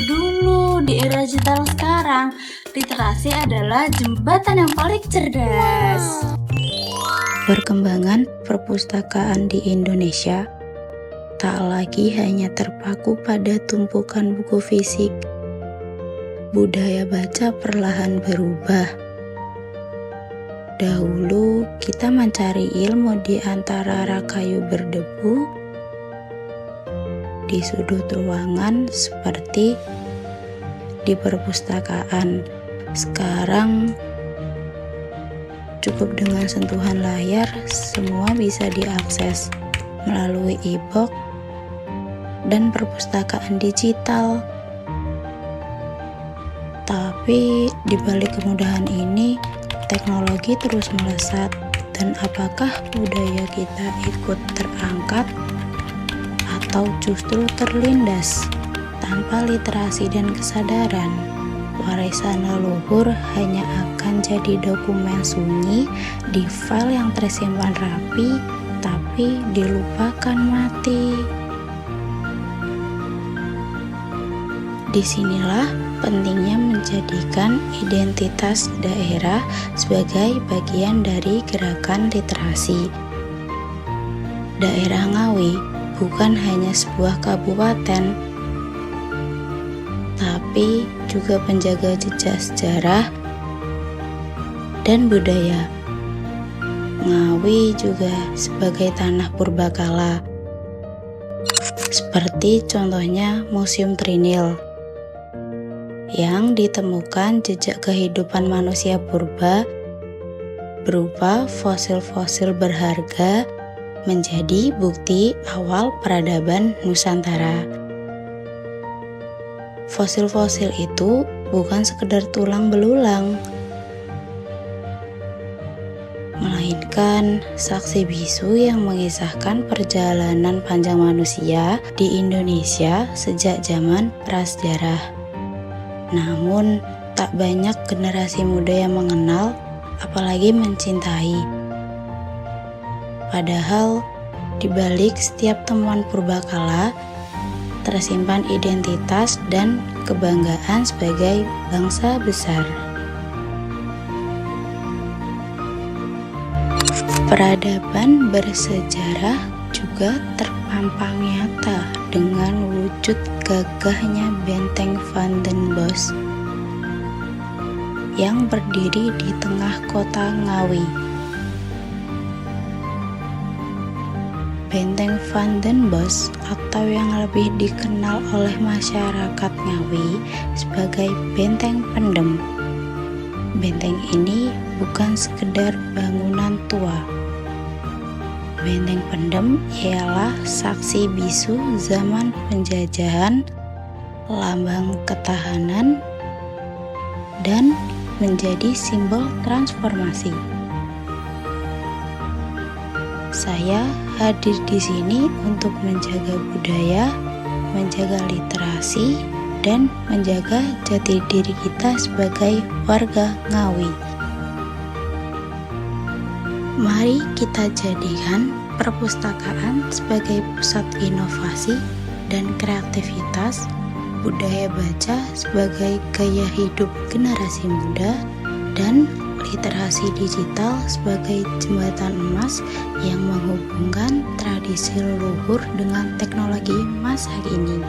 dulu, di era digital sekarang, literasi adalah jembatan yang paling cerdas. Perkembangan perpustakaan di Indonesia tak lagi hanya terpaku pada tumpukan buku fisik. Budaya baca perlahan berubah. Dahulu kita mencari ilmu di antara rak kayu berdebu, di sudut ruangan seperti di perpustakaan. Sekarang cukup dengan sentuhan layar, semua bisa diakses melalui e-book dan perpustakaan digital. Tapi di balik kemudahan ini, teknologi terus melesat, dan apakah budaya kita ikut terangkat atau justru terlindas? Tanpa literasi dan kesadaran, warisan leluhur hanya akan jadi dokumen sunyi di file yang tersimpan rapi, tapi dilupakan mati. Disinilah pentingnya menjadikan identitas daerah sebagai bagian dari gerakan literasi. Daerah Ngawi bukan hanya sebuah kabupaten, tapi juga penjaga jejak sejarah dan budaya. Ngawi juga sebagai tanah purbakala, seperti contohnya Museum Trinil, yang ditemukan jejak kehidupan manusia purba berupa fosil-fosil berharga menjadi bukti awal peradaban Nusantara. Fosil-fosil itu bukan sekedar tulang belulang, melainkan saksi bisu yang mengisahkan perjalanan panjang manusia di Indonesia sejak zaman prasejarah. Namun, tak banyak generasi muda yang mengenal, apalagi mencintai. Padahal, di balik setiap temuan purbakala, tersimpan identitas dan kebanggaan sebagai bangsa besar. Peradaban bersejarah juga terpampang nyata dengan wujud gagahnya Benteng Van den Bosch yang berdiri di tengah kota Ngawi. Benteng Van den Bosch, atau yang lebih dikenal oleh masyarakat Ngawi sebagai Benteng Pendem. Benteng ini bukan sekedar bangunan tua. Benteng Pendem ialah saksi bisu zaman penjajahan, lambang ketahanan, dan menjadi simbol transformasi. Saya hadir di sini untuk menjaga budaya, menjaga literasi, dan menjaga jati diri kita sebagai warga Ngawi. Mari kita jadikan perpustakaan sebagai pusat inovasi dan kreativitas, budaya baca sebagai gaya hidup generasi muda, dan literasi digital sebagai jembatan emas yang menghubungkan tradisi leluhur dengan teknologi masa kini.